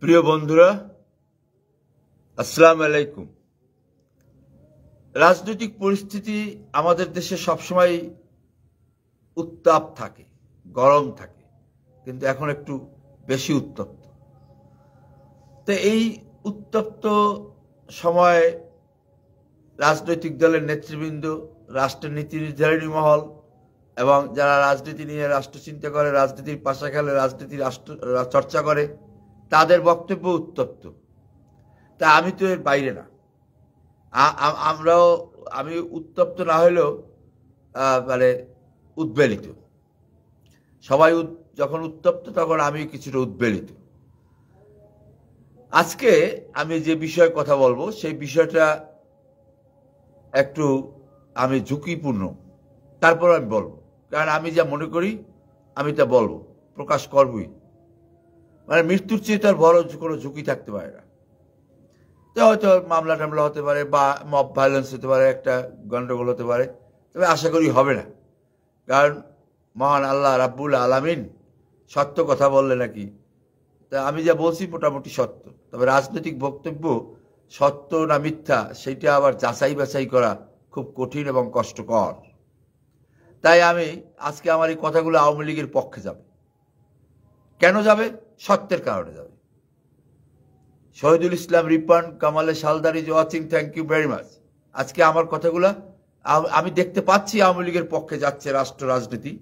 প্রিয় বন্ধুরা, আসসালামু আলাইকুম। রাজনৈতিক পরিস্থিতি আমাদের দেশে সবসময় উত্তাপ থাকে, গরম থাকে, কিন্তু এখন একটু বেশি উত্তপ্ত। তো এই উত্তপ্ত সময় রাজনৈতিক দলের নেতৃবৃন্দ, রাষ্ট্রের নীতি নির্ধারণী মহল এবং যারা রাজনীতি নিয়ে রাষ্ট্র চিন্তা করে, রাজনীতির পাশা খেলে, রাজনীতির চর্চা করে, তাদের বক্তব্য উত্তপ্ত। তা আমি তো এর বাইরে না। আমি উত্তপ্ত না হলেও মানে উদ্বেলিত। সবাই যখন উত্তপ্ত তখন আমি কিছুটা উদ্বেলিত। আজকে আমি যে বিষয়ে কথা বলবো সেই বিষয়টা একটু আমি ঝুঁকিপূর্ণ, তারপর আমি বলবো, কারণ আমি যা মনে করি আমি তা বলবো, প্রকাশ করবই। মানে মৃত্যুর চেয়ে তার বড় কোনো ঝুঁকি থাকতে পারে না। তো হয়তো মামলা টামলা হতে পারে, বা মব ভায়োলেন্স হতে পারে, একটা গন্ডগোল হতে পারে, তবে আশা করি হবে না। কারণ মহান আল্লাহ রাব্বুল আলামিন সত্য কথা বললে নাকি, তা আমি যা বলছি মোটামুটি সত্য। তবে রাজনৈতিক বক্তব্য সত্য না মিথ্যা সেটা আবার যাচাই বাছাই করা খুব কঠিন এবং কষ্টকর। তাই আমি আজকে আমার এই কথাগুলো আওয়ামী লীগের পক্ষে যাবে। কেন যাবে? সত্যের কারণে যাবে। শহীদুল ইসলাম রিপন, কামালে শালদার is watching, thank you very much. আজকে আমার কথাগুলা আমি দেখতে পাচ্ছি আওয়ামী লীগের পক্ষে যাচ্ছে রাষ্ট্র রাজনীতি,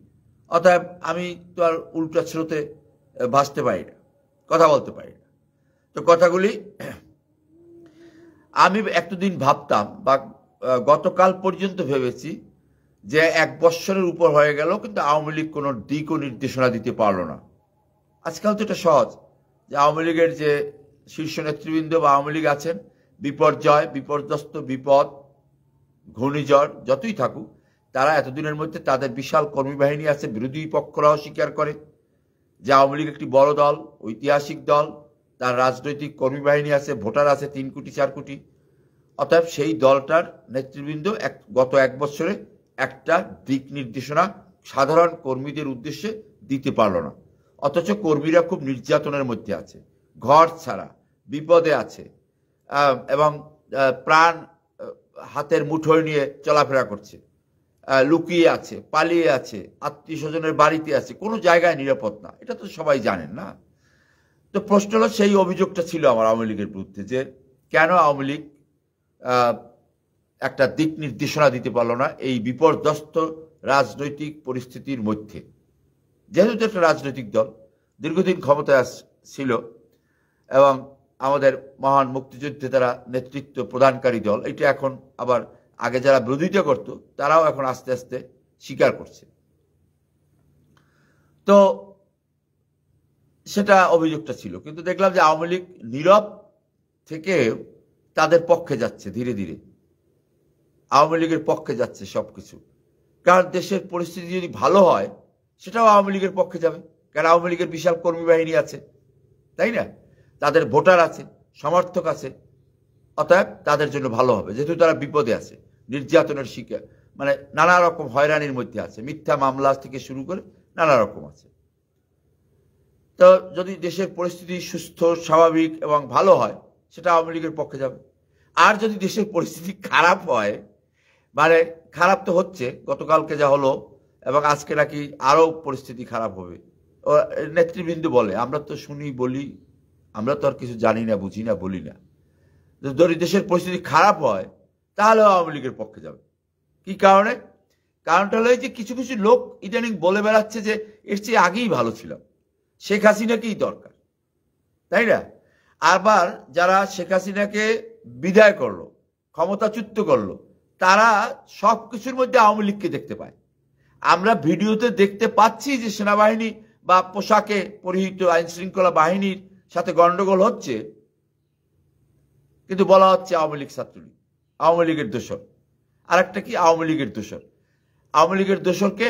অতএব আমি তো আর উল্টা স্রোতে ভাসতে পারি না, কথা বলতে পারি না। তো কথাগুলি আমি এতদিন ভাবতাম, বা গতকাল পর্যন্ত ভেবেছি যে 1 বৎসরের উপর হয়ে গেল, কিন্তু আওয়ামী লীগ কোনো দিক ও নির্দেশনা দিতে পারলো না। আজকাল তো এটা সহজ যে আওয়ামী লীগের যে শীর্ষ নেতৃবৃন্দ বা আওয়ামী লীগ আছেন, বিপর্যয়, বিপর্যস্ত, বিপদ, ঘূর্ণিঝড় যতই থাকুক, তারা এতদিনের মধ্যে তাদের বিশাল কর্মী বাহিনী আছে। বিরোধী পক্ষরাও স্বীকার করে যে আওয়ামী লীগ একটি বড় দল, ঐতিহাসিক দল, তার রাজনৈতিক কর্মী বাহিনী আছে, ভোটার আছে 3 কোটি 4 কোটি। অতএব সেই দলটার নেতৃবৃন্দ গত 1 বছরে একটা দিক নির্দেশনা সাধারণ কর্মীদের উদ্দেশ্যে দিতে পারল না। অথচ কর্মীরা খুব নির্যাতনের মধ্যে আছে, ঘর ছাড়া, বিপদে আছে, এবং প্রাণ হাতের মুঠোয় নিয়ে চলাফেরা করছে, লুকিয়ে আছে, পালিয়ে আছে, আত্মীয় স্বজনের বাড়িতে আছে, কোনো জায়গায় নিরাপদ না। এটা তো সবাই জানেন না। তো প্রশ্ন হলো, সেই অভিযোগটা ছিল আমার আওয়ামী লীগের বিরুদ্ধে, যে কেন আওয়ামী লীগ একটা দিক নির্দেশনা দিতে পারল না এই বিপর্যস্ত রাজনৈতিক পরিস্থিতির মধ্যে। যেহেতু একটা রাজনৈতিক দল দীর্ঘদিন ক্ষমতায় ছিল এবং আমাদের মহান মুক্তিযুদ্ধে তারা নেতৃত্ব প্রদানকারী দল, এটা এখন আবার আগে যারা বিরোধিতা করত তারাও এখন আস্তে আস্তে স্বীকার করছে। তো সেটা অভিযোগটা ছিল, কিন্তু দেখলাম যে আওয়ামী লীগ নীরব থেকে তাদের পক্ষে যাচ্ছে, ধীরে ধীরে আওয়ামী লীগের পক্ষে যাচ্ছে সবকিছু। কারণ দেশের পরিস্থিতি যদি ভালো হয় সেটাও আওয়ামী লীগের পক্ষে যাবে, কারণ আওয়ামী লীগের বিশাল কর্মী বাহিনী আছে, তাই না? তাদের ভোটার আছে, সমর্থক আছে, অতএব তাদের জন্য ভালো হবে। যেহেতু তারা বিপদে আছে, নির্যাতনের শিকার, মানে নানা রকম হয়রানির মধ্যে আছে, মিথ্যা মামলা থেকে শুরু করে নানা রকম আছে। তো যদি দেশের পরিস্থিতি সুস্থ, স্বাভাবিক এবং ভালো হয় সেটা আওয়ামী লীগের পক্ষে যাবে। আর যদি দেশের পরিস্থিতি খারাপ হয়, মানে খারাপ তো হচ্ছে, গতকালকে যা হলো এবং আজকে নাকি আরো পরিস্থিতি খারাপ হবে, নেতৃবৃন্দ বলে, আমরা তো শুনি, বলি, আমরা তো আর কিছু জানি না, বুঝি না, বলি না। যদি দেশের পরিস্থিতি খারাপ হয় তাহলে আওয়ামী লীগের পক্ষে যাবে। কি কারণে? কারণটা হলো যে কিছু কিছু লোক ইদানিং বলে বেড়াচ্ছে যে এর চেয়ে আগেই ভালো ছিলাম, শেখ হাসিনাকেই দরকার, তাই না? আবার যারা শেখ হাসিনাকে বিদায় করলো, ক্ষমতাচ্যুত করলো, তারা সব কিছুর মধ্যে আওয়ামী লীগকে দেখতে পায়। আমরা ভিডিওতে দেখতে পাচ্ছি যে সেনাবাহিনী বা পোশাকে পরিহিত আইন শৃঙ্খলা বাহিনীর সাথে গন্ডগোল হচ্ছে, কিন্তু বলা হচ্ছে আওয়ামী লীগ, ছাত্রলীগ, আওয়ামী লীগের দোসর। আর একটা কি, আওয়ামী লীগের দোসর। আওয়ামী লীগের দোসরকে,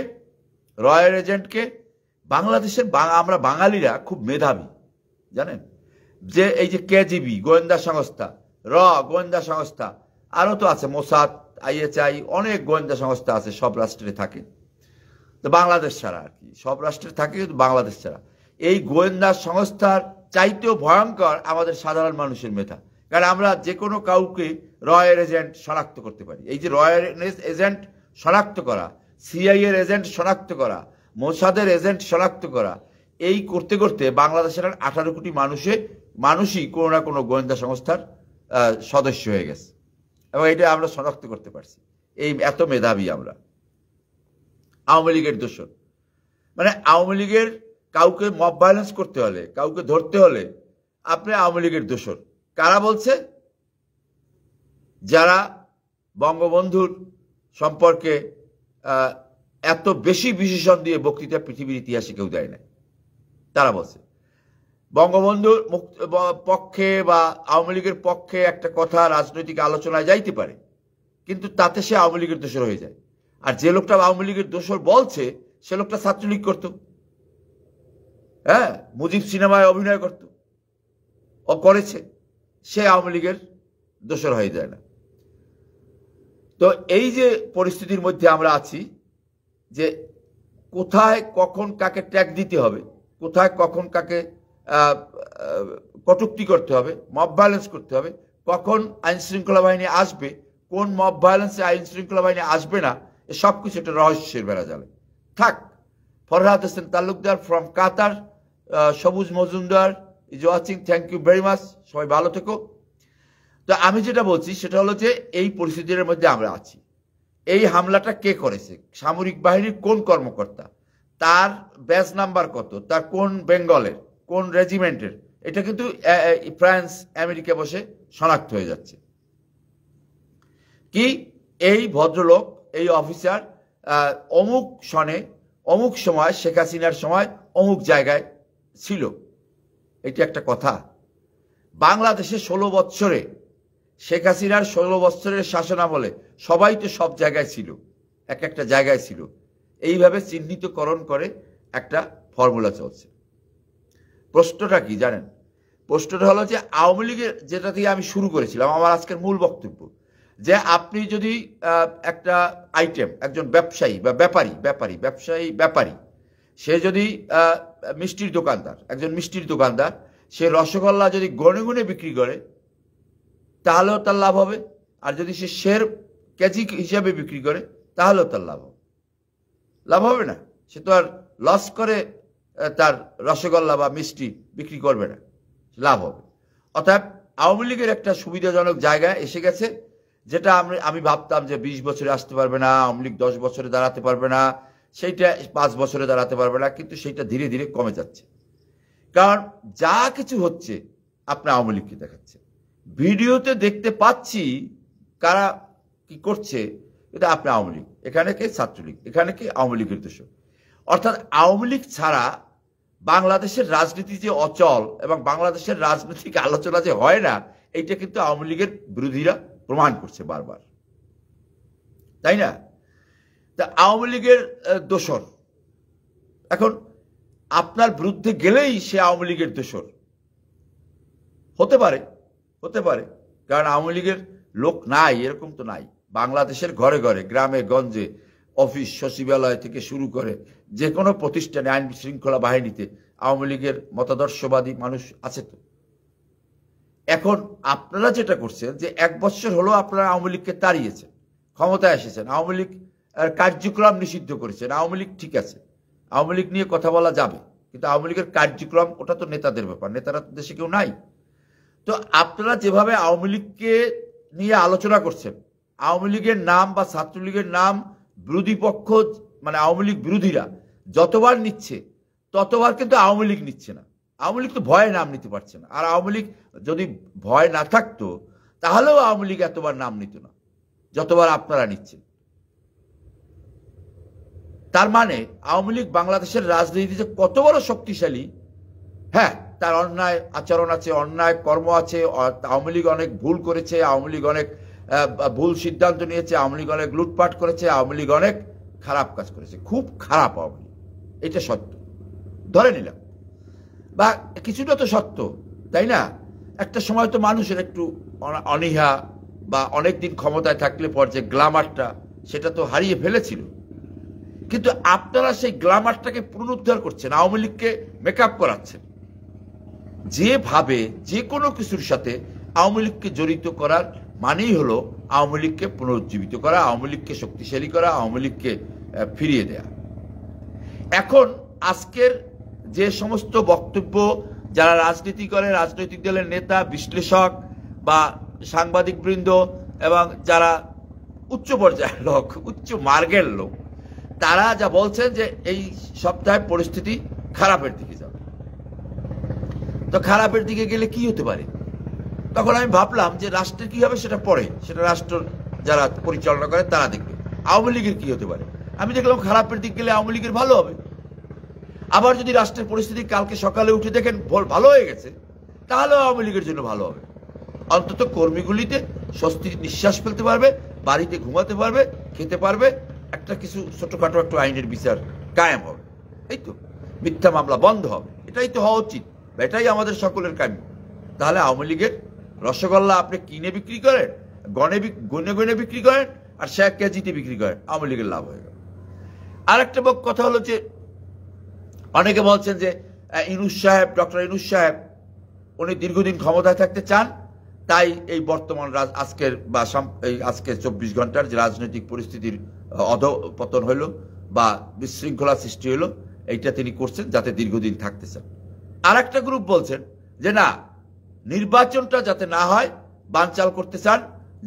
রয়্যাল এজেন্টকে, বাংলাদেশের আমরা বাঙালিরা খুব মেধাবী, জানেন? যে এই যে কেজিবি গোয়েন্দা সংস্থা, গোয়েন্দা সংস্থা, আরো তো আছে মোসাদ, ISI, অনেক গোয়েন্দা সংস্থা আছে, সব রাষ্ট্রে থাকে, তো বাংলাদেশ ছাড়া আর কি, সব রাষ্ট্রে থাকে কিন্তু বাংলাদেশ ছাড়া। এই গোয়েন্দা সংস্থার চাইতেও ভয়ঙ্কর আমাদের সাধারণ মানুষের মেধা। কারণ আমরা যে কোনো কাউকে রয়ের এজেন্ট শনাক্ত করতে পারি। এই যে রয়ের এজেন্ট শনাক্ত করা, সিআইএর এজেন্ট শনাক্ত করা, মোসাদের এজেন্ট শনাক্ত করা, এই করতে করতে বাংলাদেশের 18 কোটি মানুষই কোনো না কোনো গোয়েন্দা সংস্থার সদস্য হয়ে গেছে, এবং এটা আমরা শনাক্ত করতে পারছি। এই এত মেধাবী আমরা। আওয়ামী লীগের দোষর, মানে আওয়ামী লীগের কাউকে মব ভায়োলেন্স করতে হলে, কাউকে ধরতে হলে আপনি আওয়ামী লীগের দোষর। কারা বলছে? যারা বঙ্গবন্ধুর সম্পর্কে এত বেশি বিশেষণ দিয়ে বক্তৃতা পৃথিবীর ইতিহাসে কেউ দেয় না, তারা বলছে। বঙ্গবন্ধুর পক্ষে বা আওয়ামী লীগের পক্ষে একটা কথা রাজনৈতিক আলোচনায় যাইতে পারে, কিন্তু তাতে সে আওয়ামী লীগের দোষর হয়ে যায়। আর যে লোকটা আওয়ামী লীগের দোষর বলছে সে লোকটা ছাত্রলীগ করত, হ্যাঁ, মুজিব সিনেমায় অভিনয় করত, ও করেছে, সে আওয়ামী লীগের দোষর হয়ে যায় না। তো এই যে পরিস্থিতির মধ্যে আমরা আছি, যে কোথায় কখন কাকে ট্যাগ দিতে হবে, কোথায় কখন কাকে কটূক্তি করতে হবে, মব ভায়োলেন্স করতে হবে, কখন আইন শৃঙ্খলা বাহিনী আসবে, কোন মব ভায়োলেন্সে আইন শৃঙ্খলা বাহিনী আসবে না, সব কিছু একটা রহস্যের বেড়া জালে থাক। Farhad Hossain Talukdar from Qatar, Sabuj Majumder is watching, thank you very much, সবাই ভালো থেকো। তো আমি যেটা বলছি সেটা হলো যে এই পরিস্থিতির মধ্যে আমরা আছি। এই হামলাটা কে করেছে, সামরিক বাহিনীর কোন কর্মকর্তা, তার ব্যাচ নাম্বার কত, তার কোন বেঙ্গলের, কোন রেজিমেন্টের, এটা কিন্তু ফ্রান্স আমেরিকা বসে শনাক্ত হয়ে যাচ্ছে। কি এই ভদ্রলোক, এই অফিসার অমুক সনে অমুক সময় শেখ হাসিনার সময় অমুক জায়গায় ছিল, এটি একটা কথা। বাংলাদেশে 16 বৎসরে, শেখ হাসিনার 16 বৎসরের শাসনামলে সবাই তো সব জায়গায় ছিল, এক একটা জায়গায় ছিল। এইভাবে চিহ্নিতকরণ করে একটা ফর্মুলা চলছে। প্রশ্নটা কি জানেন? প্রশ্নটা হলো যে আওয়ামী লীগের, যেটা দিয়ে আমি শুরু করেছিলাম আমার আজকের মূল বক্তব্য, যে আপনি যদি একটা আইটেম, একজন ব্যবসায়ী বা ব্যাপারী, সে যদি মিষ্টির দোকানদার, একজন মিষ্টির দোকানদার, সে রসগোল্লা যদি গনে গুনে বিক্রি করে তাহলেও তার লাভ হবে, আর যদি সে শের কেজি হিসাবে বিক্রি করে তাহলেও তার লাভ হবে না। সে তো আর লস করে তার রসগোল্লা বা মিষ্টি বিক্রি করবে না, লাভ হবে। অর্থাৎ আওয়ামী লীগের একটা সুবিধাজনক জায়গায় এসে গেছে, যেটা আমি ভাবতাম যে 20 বছরে আসতে পারবে না, আওয়ামী লীগ 10 বছরে দাঁড়াতে পারবে না, সেইটা 5 বছরে দাঁড়াতে পারবে না, কিন্তু সেইটা ধীরে ধীরে কমে যাচ্ছে। কারণ যা কিছু হচ্ছে আপনার আওয়ামী লীগকে দেখাচ্ছে, ভিডিওতে দেখতে পাচ্ছি কারা কি করছে, এটা আপনার আওয়ামী লীগ, এখানে কে ছাত্রলীগ, এখানে কে আওয়ামী লীগের দোষ। অর্থাৎ আওয়ামী লীগ ছাড়া বাংলাদেশের রাজনীতি যে অচল এবং বাংলাদেশের রাজনৈতিক আলোচনা যে হয় না, এইটা কিন্তু আওয়ামী লীগের বিরোধীরা প্রমাণ করছে বারবার, তাই না? তা আওয়ামী লীগের দোষর এখন আপনার বিরুদ্ধে গেলেই সে আওয়ামী লীগের দোষর হতে পারে, কারণ আওয়ামী লীগের লোক নাই এরকম তো নাই। বাংলাদেশের ঘরে ঘরে, গ্রামে গঞ্জে, অফিস সচিবালয় থেকে শুরু করে যে কোনো প্রতিষ্ঠানে, আইন শৃঙ্খলা বাহিনীতে আওয়ামী লীগের মতাদর্শবাদী মানুষ আছে। তো এখন আপনারা যেটা করছেন যে 1 বছর হলো আপনারা আওয়ামী লীগকে তাড়িয়েছেন, ক্ষমতায় এসেছেন, আওয়ামী লীগ কার্যক্রম নিষিদ্ধ করেছেন। আওয়ামী লীগ ঠিক আছে, আওয়ামী লীগ নিয়ে কথা বলা যাবে, কিন্তু আওয়ামী লীগের কার্যক্রম ওটা তো নেতাদের ব্যাপার, নেতারা তো দেশে কেউ নাই। তো আপনারা যেভাবে আওয়ামী লীগকে নিয়ে আলোচনা করছেন, আওয়ামী লীগের নাম বা ছাত্রলীগের নাম বিরোধী পক্ষ, মানে আওয়ামী লীগ বিরোধীরা যতবার নিচ্ছে ততবার কিন্তু আওয়ামী লীগ নিচ্ছে না। আওয়ামী লীগ তো ভয়ে নাম নিতে পারছে না, আর আওয়ামী লীগ যদি ভয় না থাকতো তাহলেও আওয়ামী লীগ এতবার নাম নিত না যতবার আপনারা নিচ্ছেন। তার মানে আওয়ামী লীগ বাংলাদেশের রাজনীতিতে কত বড় শক্তিশালী। হ্যাঁ, তার অন্যায় আচরণ আছে, অন্যায় কর্ম আছে, আওয়ামী লীগ অনেক ভুল করেছে, আওয়ামী লীগ অনেক ভুল সিদ্ধান্ত নিয়েছে, আওয়ামী লীগ অনেক লুটপাট করেছে, আওয়ামী লীগ অনেক খারাপ কাজ করেছে, খুব খারাপ আওয়ামী লীগ, এটা সত্য ধরে নিলাম, বা কিছুটা তো সত্য, তাই না? একটা সময় তো মানুষের একটু অনীহা বা অনেকদিন ক্ষমতায় থাকলে পর যে গ্ল্যামারটা, সেটা তো হারিয়ে ফেলেছিল। কিন্তু আপনারা সেই গ্ল্যামারটাকে পুনরুদ্ধার করছেন, আওয়ামী লীগকে মেকআপ করাচ্ছেন, যেভাবে যে কোনো কিছুর সাথে আওয়ামী লীগকে জড়িত করার মানেই হলো আওয়ামী লীগকে পুনরুজ্জীবিত করা, আওয়ামী লীগকে শক্তিশালী করা, আওয়ামী লীগকে ফিরিয়ে দেয়া। এখন আজকের যে সমস্ত বক্তব্য যারা রাজনীতি করে, রাজনৈতিক দলের নেতা, বিশ্লেষক বা সাংবাদিক বৃন্দ এবং যারা উচ্চ পর্যায়ের লোক, উচ্চ মার্গের লোক, তারা যা বলছেন যে এই সপ্তাহে পরিস্থিতি খারাপের দিকে যাবে। তো খারাপের দিকে গেলে কি হতে পারে? তখন আমি ভাবলাম যে রাষ্ট্রের কি হবে সেটা পরে, সেটা রাষ্ট্র যারা পরিচালনা করে তারা দেখবে। আওয়ামী লীগের কি হতে পারে? আমি দেখলাম খারাপের দিক গেলে আওয়ামী লীগের ভালো হবে। আবার যদি রাষ্ট্রের পরিস্থিতি কালকে সকালে উঠে দেখেন ভালো হয়ে গেছে, তাহলে আওয়ামী লীগের জন্য ভালো হবে। অন্তত কর্মীগুলিতে স্বস্তির নিঃশ্বাস ফেলতে পারবে, বাড়িতে ঘুমাতে পারবে, খেতে পারবে, একটা কিছু ছোটখাটো একটু আইনের বিচার কায়েম হবে, এই তো মিথ্যা মামলা বন্ধ হবে। এটাই তো হওয়া উচিত, এটাই আমাদের সকলের কাম্য। তাহলে আওয়ামী লীগের রসগোল্লা আপনি কিনে বিক্রি করেন, গনে গনে বিক্রি করেন, আর 1 কেজিতে বিক্রি করেন, আওয়ামী লীগের লাভ হয়ে গেল। আর একটা কথা হলো যে অনেকে বলছেন যে ইউনূস সাহেব, ডক্টর ইউনূস সাহেব উনি দীর্ঘদিন ক্ষমতায় থাকতে চান, তাই এই বর্তমান আজকের বা আজকের 24 ঘন্টার যে রাজনৈতিক পরিস্থিতির অধঃপতন হইল বা বিশৃঙ্খলা সৃষ্টি হইল, এইটা তিনি করছেন যাতে দীর্ঘদিন থাকতে চান। আর একটা গ্রুপ বলছেন যে না, নির্বাচনটা যাতে না হয় বানচাল করতে চান,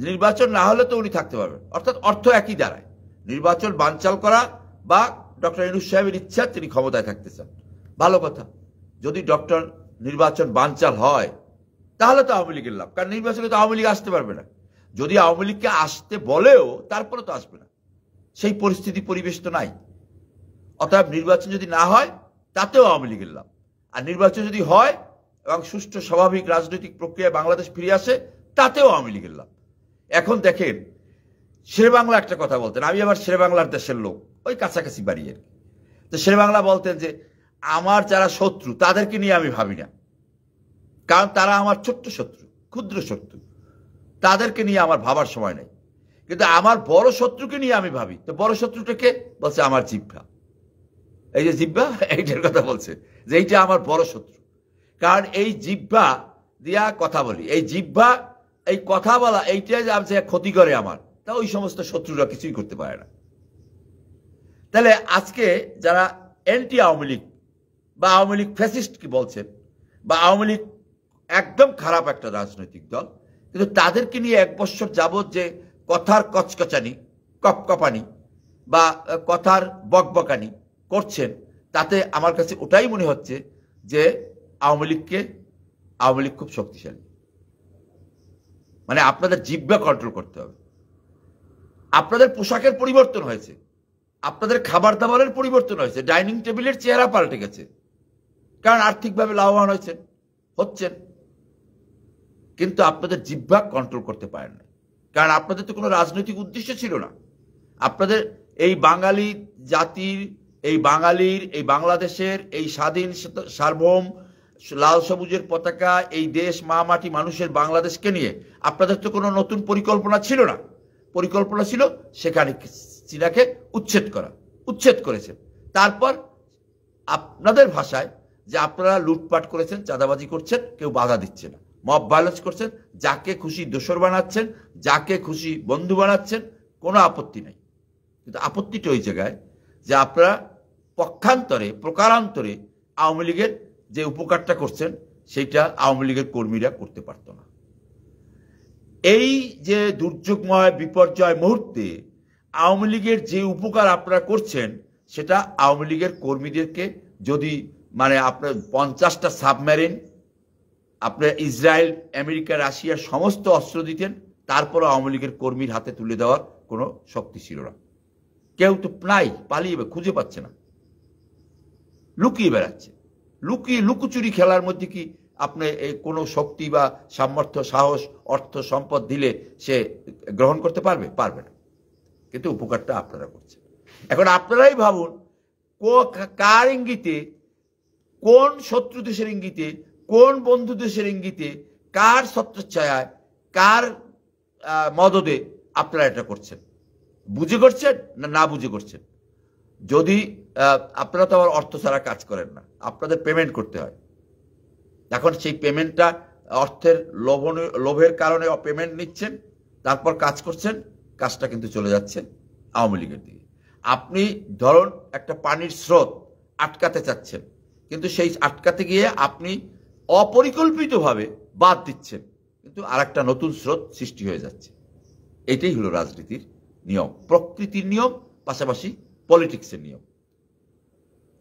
নির্বাচন না হলে তো উনি থাকতে পারবেন। অর্থাৎ অর্থ একই দাঁড়ায়, নির্বাচন বানচাল করা বা ডক্টর ইউনূস সাহেবের ইচ্ছা তিনি ক্ষমতায় থাকতে চান। ভালো কথা, যদি ডক্টর নির্বাচন বানচাল হয় তাহলে তো আওয়ামী লীগের লাভ, কারণ নির্বাচনে তো আওয়ামী লীগ আসতে পারবে না। যদি আওয়ামী লীগকে আসতে বলেও তারপরে তো আসবে না, সেই পরিস্থিতি পরিবেশ তো নাই। অতএব নির্বাচন যদি না হয় তাতেও আওয়ামী লীগের লাভ, আর নির্বাচন যদি হয় এবং সুষ্ঠু স্বাভাবিক রাজনৈতিক প্রক্রিয়ায় বাংলাদেশ ফিরে আসে তাতেও আওয়ামী লীগের লাভ। এখন দেখেন, শেরেবাংলা একটা কথা বলতেন, আমি আবার শেরেবাংলার দেশের লোক, ওই কাছাকাছি বাড়ি আর কি। তো শেরেবাংলা বলতেন যে আমার যারা শত্রু তাদেরকে নিয়ে আমি ভাবি না, কারণ তারা আমার ছোট্ট শত্রু, ক্ষুদ্র শত্রু, তাদেরকে নিয়ে আমার ভাবার সময় নেই। কিন্তু আমার বড় শত্রুকে নিয়ে আমি ভাবি। তো বড় শত্রুটাকে বলছে আমার জিহ্বা, এই যে জিহ্বা, এইটার কথা বলছে যে এইটা আমার বড় শত্রু, কারণ এই জিহ্বা দিয়া কথা বলি, এই জিহ্বা, এই কথা বলা, এইটাই যে ক্ষতি করে আমার, তা ওই সমস্ত শত্রুরা কিছুই করতে পারে না। তাহলে আজকে যারা অ্যান্টি আওয়ামী লীগ বা আওয়ামী লীগ ফ্যাসিস্ট কি বলছেন, বা আওয়ামী লীগ একদম খারাপ একটা রাজনৈতিক দল, কিন্তু তাদেরকে নিয়ে 1 বছর যাবৎ যে কথার কচকচানি, কপকপানি বা কথার বকবকানি করছেন, তাতে আমার কাছে ওটাই মনে হচ্ছে যে আওয়ামী লীগ খুব শক্তিশালী। মানে আপনাদের জিহ্বা কন্ট্রোল করতে হবে। আপনাদের পোশাকের পরিবর্তন হয়েছে, আপনাদের খাবার দাবারের পরিবর্তন হয়েছে, ডাইনিং টেবিলের চেহারা পাল্টে গেছে, কারণ আর্থিকভাবে লাভবান হচ্ছেন, কিন্তু আপনাদের জিহ্বা কন্ট্রোল করতে পারেন না, কারণ আপনাদের তো কোনো রাজনৈতিক উদ্দেশ্য ছিল না। আপনাদের এই বাঙালি জাতির, এই বাঙালির, এই বাংলাদেশের এই স্বাধীন সার্বভৌম লাল সবুজের পতাকা, এই দেশ, মা মাটি, মানুষের বাংলাদেশকে নিয়ে আপনাদের তো কোনো নতুন পরিকল্পনা ছিল না। পরিকল্পনা ছিল সেখানে চীনাকে উচ্ছেদ করেছেন। তারপর আপনাদের ভাষায় যে আপনারা লুটপাট করেছেন, চাঁদাবাজি করছেন, কেউ বাধা দিচ্ছে না, মব ভায়োলেন্স করছেন, যাকে খুশি দোসর বানাচ্ছেন, যাকে খুশি বন্ধু বানাচ্ছেন, কোনো আপত্তি নাই। কিন্তু আপত্তিটা ওই জায়গায় যে আপনারা পক্ষান্তরে, প্রকারান্তরে আওয়ামী লীগের যে উপকারটা করছেন সেইটা আওয়ামী লীগের কর্মীরা করতে পারত না। এই যে দুর্যোগময় বিপর্যয় মুহূর্তে আওয়ামী লীগের যে উপকার আপনারা করছেন, সেটা আওয়ামী লীগের কর্মীদেরকে যদি মানে আপনার 50টা সাবমেরিন, আপনার ইসরায়েল, আমেরিকা, রাশিয়ার সমস্ত অস্ত্র দিতেন, তারপরে আওয়ামী লীগের কর্মীর হাতে তুলে দেওয়ার কোনো শক্তি ছিল না। কেউ তো নাই, পালিয়ে খুঁজে পাচ্ছে না, লুকিয়ে বেড়াচ্ছে। লুকোচুরি খেলার মধ্যে কি আপনি কোনো শক্তি বা সামর্থ্য, সাহস, অর্থ, সম্পদ দিলে সে গ্রহণ করতে পারবে না। কিন্তু উপকারটা আপনারা করছেন। এখন আপনারাই ভাবুন, কার ইঙ্গিতে, কোন শত্রু দেশের ইঙ্গিতে, কোন বন্ধু দেশের ইঙ্গিতে, কার ছত্রছায়ায়, কার মদদে আপনারা এটা করছেন? বুঝে করছেন না বুঝে করছেন? যদি আপনারা তো আবার অর্থ ছাড়া কাজ করেন না, আপনাদের পেমেন্ট করতে হয়। এখন সেই পেমেন্টটা অর্থের লোভের কারণে পেমেন্ট নিচ্ছেন, তারপর কাজ করছেন, কাজটা কিন্তু চলে যাচ্ছে আওয়ামী লীগের দিকে। আপনি ধরুন একটা পানির স্রোত আটকাতে চাচ্ছেন, কিন্তু সেই আটকাতে গিয়ে আপনি অপরিকল্পিতভাবে বাদ দিচ্ছেন, কিন্তু আরেকটা নতুন স্রোত সৃষ্টি হয়ে যাচ্ছে। এটাই হলো রাজনীতির নিয়ম, প্রকৃতির নিয়ম, পাশাপাশি পলিটিক্সের নিয়ম।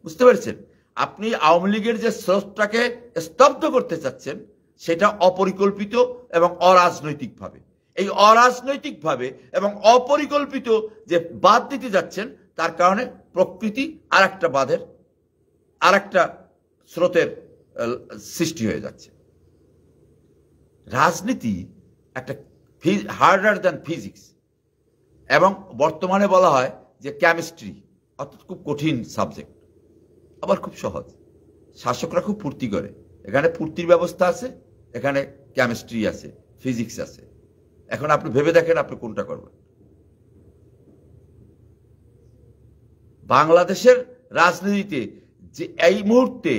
বুঝতে পেরেছেন? আপনি আওয়ামী লীগের যে স্রোতটাকে স্তব্ধ করতে চাচ্ছেন, সেটা অপরিকল্পিত এবং অরাজনৈতিকভাবে। এই অরাজনৈতিকভাবে এবং অপরিকল্পিত যে বাদ দিতে যাচ্ছেন, তার কারণে প্রকৃতি আরেকটা স্রোতের সৃষ্টি হয়ে যাচ্ছে। রাজনীতি একটা হার্ডার দ্যান ফিজিক্স, এবং বর্তমানে বলা হয় যে কেমিস্ট্রি, অর্থাৎ খুব কঠিন সাবজেক্ট, আবার খুব সহজ। শাসকরা খুব ফুর্তি করে, এখানে ফুর্তির ব্যবস্থা আছে, এখানে কেমিস্ট্রি আছে, ফিজিক্স আছে। এখন আপনি ভেবে দেখেন আপনি কোনটা করবেন। বাংলাদেশের রাজনীতিতে যে এই মুহূর্তে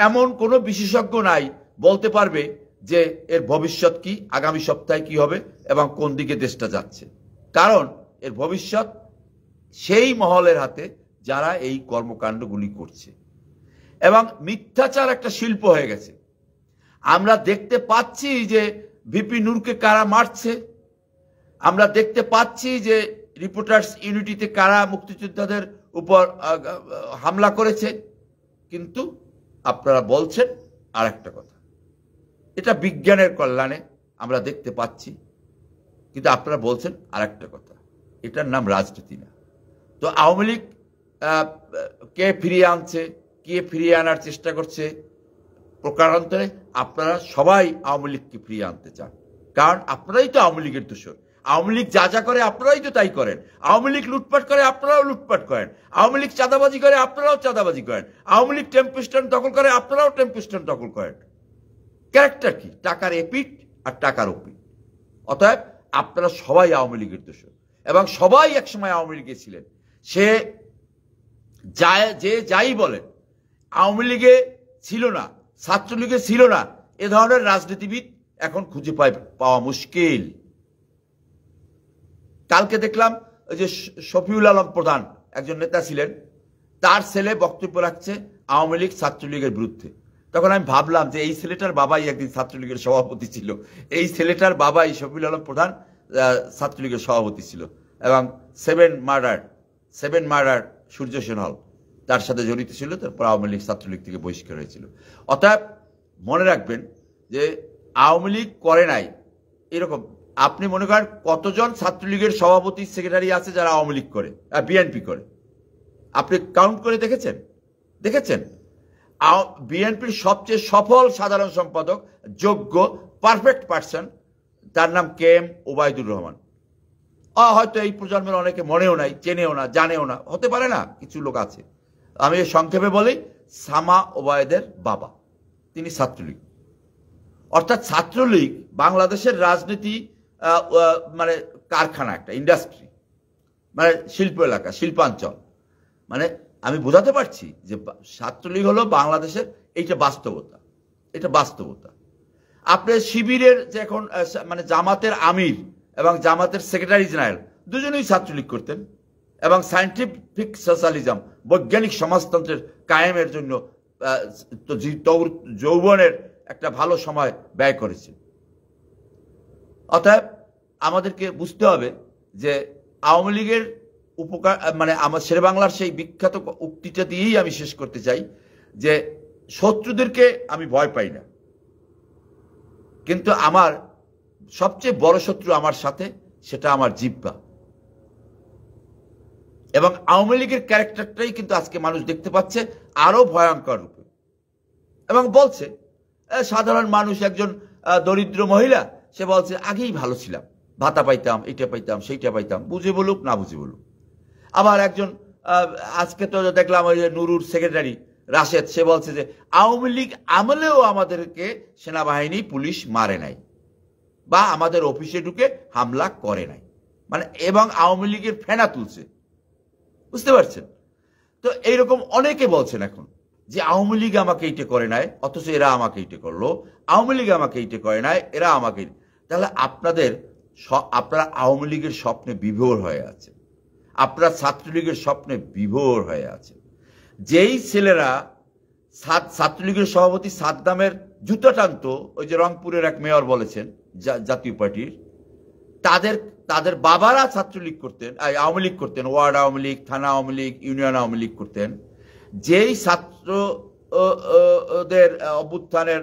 এমন কোনো বিশেষজ্ঞ নাই বলতে পারবে যে এর ভবিষ্যৎ কি, আগামী সপ্তাহে কি হবে এবং কোন দিকে দেশটা যাচ্ছে। কারণ এর ভবিষ্যৎ সেই মহলের হাতে যারা এই কর্মকাণ্ডগুলি করছে, এবং মিথ্যাচার একটা শিল্প হয়ে গেছে। আমরা দেখতে পাচ্ছি যে ভিপি নূরকে কারা মারছে, আমরা দেখতে পাচ্ছি যে রিপোর্টার্স ইউনিটিতে কারা মুক্তিযোদ্ধাদের উপর হামলা করেছে, কিন্তু আপনারা বলছেন আর একটা কথা। এটা বিজ্ঞানের কল্যাণে আমরা দেখতে পাচ্ছি, কিন্তু আপনারা বলছেন আর একটা কথা। এটার নাম রাজনীতি না। তো আওয়ামী লীগ কে ফিরিয়ে আনছে, কে ফিরিয়ে আনার চেষ্টা করছে, প্রকারান্তরে আপনারা সবাই আওয়ামী লীগকে ফিরিয়ে আনতে চান, কারণ আপনারাই তো আওয়ামী লীগের দোষর। আওয়ামী লীগ যা যা করে আপনারাই তো তাই করেন। আওয়ামী লীগ লুটপাট করে আপনারাও লুটপাট করেন, আওয়ামী লীগ চাঁদাবাজি করে আপনারাও চাঁদাবাজি করেন, আওয়ামী লীগ টেম্পো স্ট্যান্ড দখল করে আপনারাও টেম্পো স্ট্যান্ড দখল করেন। ক্যারেক্টার কি? টাকার এপিট আর টাকার ওপিট। অতএব আপনারা সবাই আওয়ামী লীগের দোষর, এবং সবাই একসময় আওয়ামী লীগে ছিলেন। সে যাই বলেন, আওয়ামী লীগে ছিল না, ছাত্রলীগে ছিল না, এ ধরনের রাজনীতিবিদ এখন খুঁজে পাওয়া মুশকিল। কালকে দেখলাম ওই যে শফিউল আলম প্রধান একজন নেতা ছিলেন, তার ছেলে বক্তব্য রাখছে আওয়ামী লীগ ছাত্রলীগের বিরুদ্ধে। তখন আমি ভাবলাম যে এই ছেলেটার বাবাই একদিন ছাত্রলীগের সভাপতি ছিল, এই ছেলেটার বাবাই শফিউল আলম প্রধান ছাত্রলীগের সভাপতি ছিল, এবং সেভেন মার্ডার সূর্য সেন হল তার সাথে জড়িত ছিল। তারপর আওয়ামী লীগ ছাত্রলীগ থেকে বহিষ্কার হয়েছিল। অতএব মনে রাখবেন যে আওয়ামী লীগ করে নাই এরকম। আপনি মনে করেন কতজন ছাত্রলীগের সভাপতি সেক্রেটারি আছে যারা আওয়ামী লীগ করে, বিএনপি করে? আপনি কাউন্ট করে দেখেছেন? বিএনপির সবচেয়ে সফল সাধারণ সম্পাদক, যোগ্য পারফেক্ট পার্সন, তার নাম কে এম ওবায়দুর রহমান। হয়তো এই প্রজন্মের অনেকে মনেও নাই, চেনেও না, জানেও না, হতে পারে না, কিছু লোক আছে। আমি সংক্ষেপে বলি, সামা ওবায়দের বাবা, তিনি ছাত্রলীগ। অর্থাৎ ছাত্রলীগ বাংলাদেশের রাজনীতি মানে কারখানা, একটা ইন্ডাস্ট্রি, মানে শিল্প এলাকা, শিল্পাঞ্চল। মানে আমি বোঝাতে পারছি যে ছাত্রলীগ হলো বাংলাদেশের এইটা বাস্তবতা। আপনার শিবিরের যে এখন মানে জামাতের আমির এবং জামাতের সেক্রেটারি জেনারেল দুজনেই ছাত্রলীগ করতেন, এবং সায়েন্টিফিক সোশ্যালিজম, বৈজ্ঞানিক সমাজতন্ত্রের কায়েমের জন্য যৌবনের একটা ভালো সময় ব্যয় করেছে। অতএব আমাদেরকে বুঝতে হবে যে আওয়ামী লীগের উপকার, মানে আমার শেরে বাংলার সেই বিখ্যাত উক্তিটা দিয়েই আমি শেষ করতে চাই যে শত্রুদেরকে আমি ভয় পাই না, কিন্তু আমার সবচেয়ে বড় শত্রু আমার সাথে, সেটা আমার জিহ্বা। এবং আওয়ামী লীগের ক্যারেক্টারটাই কিন্তু আজকে মানুষ দেখতে পাচ্ছে আরো ভয়ঙ্কর রূপে, এবং বলছে সাধারণ মানুষ, একজন দরিদ্র মহিলা, সে বলছে আগেই ভালো ছিলাম, ভাতা পাইতাম, এটা পাইতাম, সেইটা পাইতাম, বুঝে বলুক না বুঝে বলুক। আবার একজন আজকে তো দেখলাম ওই যে নুরুর সেক্রেটারি রাশেদ, সে বলছে যে আওয়ামী লীগ আমলেও আমাদেরকে সেনাবাহিনী পুলিশ মারে নাই, বা আমাদের অফিসে ঢুকে হামলা করে নাই, মানে এবং আওয়ামী লীগের ফেনা তুলছে। বুঝতে পারছেন? তো এইরকম অনেকে বলছেন এখন, যে আওয়ামী লীগ আমাকে এইটা করে নাই, অথচ এরা আমাকে এইটা করলো, আওয়ামী লীগ আমাকে এইটা করে নাই, এরা আমাকে, তাহলে আপনারা আওয়ামী লীগের স্বপ্নে বিভোর হয়ে আছে, আপনারা ছাত্রলীগের স্বপ্নে বিভোর হয়ে আছে। যেই ছেলেরা ছাত্রলীগের সভাপতি সাদ্দামের জুতা টানতো, ওই যে রংপুরের এক মেয়র বলেছেন জাতীয় পার্টির, তাদের বাবারা ছাত্রলীগ করতেন, আওয়ামী লীগ করতেন, ওয়ার্ড আওয়ামী লীগ, থানা আওয়ামী লীগ, ইউনিয়ন আওয়ামী লীগ করতেন। যেই ছাত্র ওদের অভ্যুত্থানের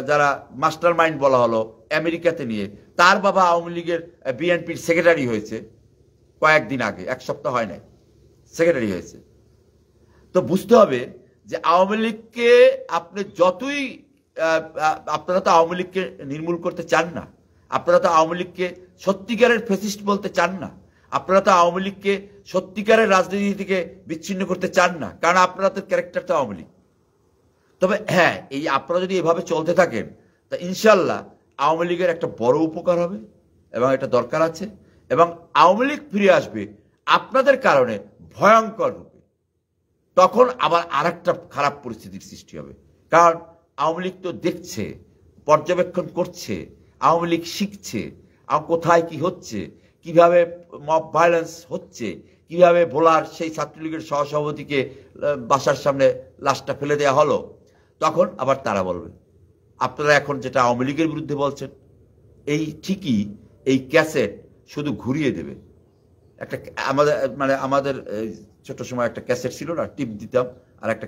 যারা মাস্টার মাইন্ড বলা হলো আমেরিকাতে নিয়ে, তার বাবা আওয়ামী লীগের বিএনপির সেক্রেটারি হয়েছে কয়েকদিন আগে, এক সপ্তাহ হয় নাই, সেক্রেটারি হয়েছে। তো বুঝতে হবে যে আওয়ামী লীগকে আপনি যতই, আপনারা তো আওয়ামী লীগকে নির্মূল করতে চান না, আপনারা তো আওয়ামী লীগকে সত্যিকারের ফ্যাসিস্ট বলতে চান না, আপনারা তো আওয়ামী লীগকে সত্যিকারের রাজনীতি থেকে বিচ্ছিন্ন করতে চান না, কারণ আপনারা তো ক্যারেক্টার তো আওয়ামী লীগ। তবে হ্যাঁ, এই আপনারা যদি এভাবে চলতে থাকেন তা ইনশাল্লাহ আওয়ামী লীগের একটা বড় উপকার হবে এবং এটা দরকার আছে, এবং আওয়ামী লীগ ফিরে আসবে আপনাদের কারণে ভয়ঙ্কর রূপে। তখন আবার আরেকটা খারাপ পরিস্থিতির সৃষ্টি হবে, কারণ আওয়ামী লীগ তো দেখছে, পর্যবেক্ষণ করছে, আওয়ামী লীগ শিখছে কোথায় কি হচ্ছে, কিভাবে মব ভায়োলেন্স হচ্ছে, কিভাবে ভোলার সেই ছাত্রলীগের সহসভাপতিকে বাসার সামনে লাশটা ফেলে দেওয়া হলো। তখন আবার তারা বলবে আপনারা এখন যেটা আওয়ামী লীগের বিরুদ্ধে বলছেন, এই ঠিকই এই ক্যাসেট শুধু ঘুরিয়ে দেবে। একটা আমাদের ছোট সময় একটা ক্যাসেট ছিল না, টিপ দিতাম আর একটা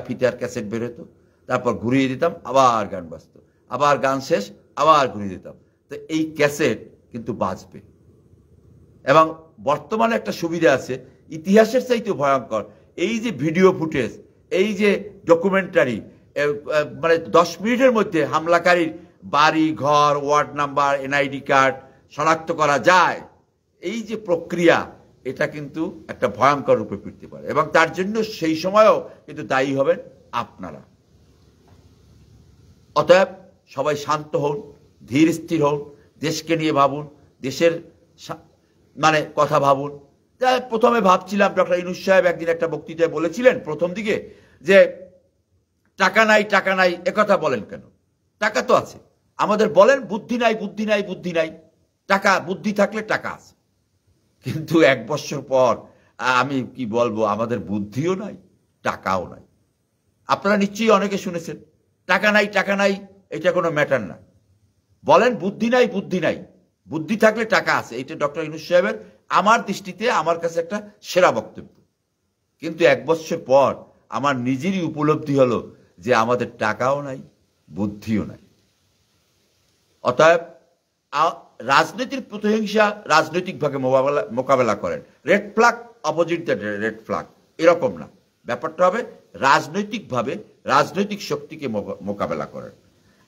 ফিতার ক্যাসেট বের হতো, তারপর ঘুরিয়ে দিতাম, আবার গান বাজতো, আবার গান শেষ, আবার ঘুরিয়ে দিতাম। তো এই ক্যাসেট কিন্তু বাজবে। এবং বর্তমানে একটা সুবিধা আছে, ইতিহাসের চাইতে ভয়ঙ্কর, এই যে ভিডিও ফুটেজ, এই যে ডকুমেন্টারি, 10 মিনিটের মধ্যে হামলাকারীর বাড়ি ঘর, ওয়ার্ড নাম্বার, এনআইডি কার্ড শনাক্ত করা যায়, এই যে প্রক্রিয়া, এটা কিন্তু একটা ভয়ঙ্কর রূপে ফিরতে পারে, এবং তার জন্য সেই সময়ও কিন্তু দায়ী হবেন আপনারা। অতএব সবাই শান্ত হন, ধীর স্থির হন, দেশকে নিয়ে ভাবুন, দেশের কথা ভাবুন। প্রথমে ভাবছিলাম, ডক্টর ইউনূস সাহেব একদিন একটা বক্তৃতায় বলেছিলেন প্রথম দিকে যে টাকা নাই টাকা নাই, একথা বলেন কেন? টাকা তো আছে, আমাদের বলেন বুদ্ধি নাই বুদ্ধি নাই বুদ্ধি নাই, টাকা, বুদ্ধি থাকলে টাকা আছে। কিন্তু 1 বছর পর আমি কি বলবো, আমাদের বুদ্ধিও নাই, টাকাও নাই। আপনারা নিশ্চয়ই অনেকে শুনেছেন টাকা নাই, এটা কোনো ম্যাটার না, বলেন বুদ্ধি নাই বুদ্ধি নাই, বুদ্ধি থাকলে টাকা আছে। এটা ডক্টর ইউনূস সাহেবের আমার দৃষ্টিতে আমার কাছে একটা সেরা বক্তব্য। কিন্তু 1 বছর পর আমার নিজেরই উপলব্ধি হলো যে আমাদের টাকাও নাই, বুদ্ধিও নাই। অতএব রাজনীতির প্রতিহিংসা রাজনৈতিকভাবে মোকাবেলা করেন, red flag opposite the red flag, এরকম না, ব্যাপারটা হবে রাজনৈতিকভাবে রাজনৈতিক শক্তিকে মোকাবেলা করেন।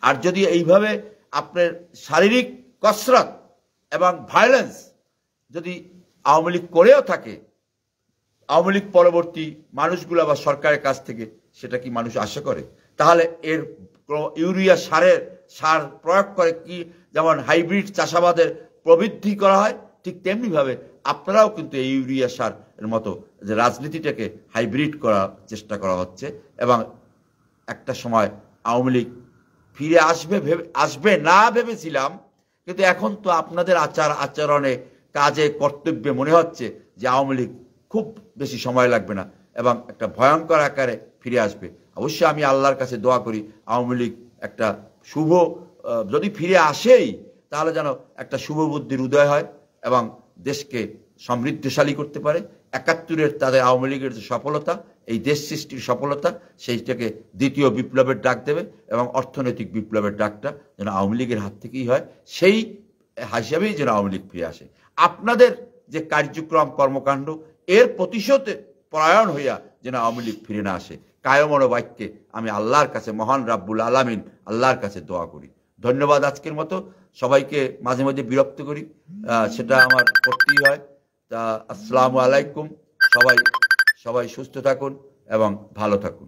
আর যদি এইভাবে আপনার শারীরিক কসরত এবং ভায়োলেন্স যদি আওয়ামী লীগ করেও থাকে, আওয়ামী লীগ পরবর্তী মানুষগুলো বা সরকারের কাছ থেকে, সেটা কি মানুষ আশা করে? তাহলে এর ইউরিয়া সার প্রয়োগ করে কি, যেমন হাইব্রিড চাষাবাদের প্রবৃদ্ধি করা হয়, ঠিক তেমনিভাবে আপনারাও কিন্তু এই ইউরিয়া সার এর মতো যে রাজনীতিটাকে হাইব্রিড করার চেষ্টা করা হচ্ছে। এবং একটা সময় আওয়ামী লীগ ফিরে আসবে না ভেবেছিলাম, কিন্তু এখন তো আপনাদের আচরণে, কাজে, কর্তব্যে মনে হচ্ছে যে আওয়ামী লীগ খুব বেশি সময় লাগবে না এবং একটা ভয়ঙ্কর আকারে ফিরে আসবে। অবশ্যই আমি আল্লাহর কাছে দোয়া করি আওয়ামী লীগ একটা শুভ, যদি ফিরে আসেই তাহলে যেন একটা শুভ বুদ্ধির উদয় হয় এবং দেশকে সমৃদ্ধশালী করতে পারে। 71-এর তাদের আওয়ামী লীগের যে সফলতা, এই দেশ সৃষ্টির সফলতা, সেইটাকে দ্বিতীয় বিপ্লবের ডাক দেবে এবং অর্থনৈতিক বিপ্লবের ডাকটা যেন আওয়ামী লীগের হাত থেকেই হয়, সেই হিসাবেই যেন আওয়ামী লীগ ফিরে আসে। আপনাদের যে কার্যক্রম কর্মকাণ্ড, এর প্রতিশোধে পরায়ণ হইয়া যেন আওয়ামী লীগ ফিরে না আসে, কায়মনো বাক্যে আমি আল্লাহর কাছে, মহান রাব্বুল আলামিন আল্লাহর কাছে দোয়া করি। ধন্যবাদ। আজকের মতো সবাইকে মাঝে মাঝে বিরক্ত করি, সেটা আমার করতেই হয়। তা আসসালামু আলাইকুম, সবাই সুস্থ থাকুন এবং ভালো থাকুন।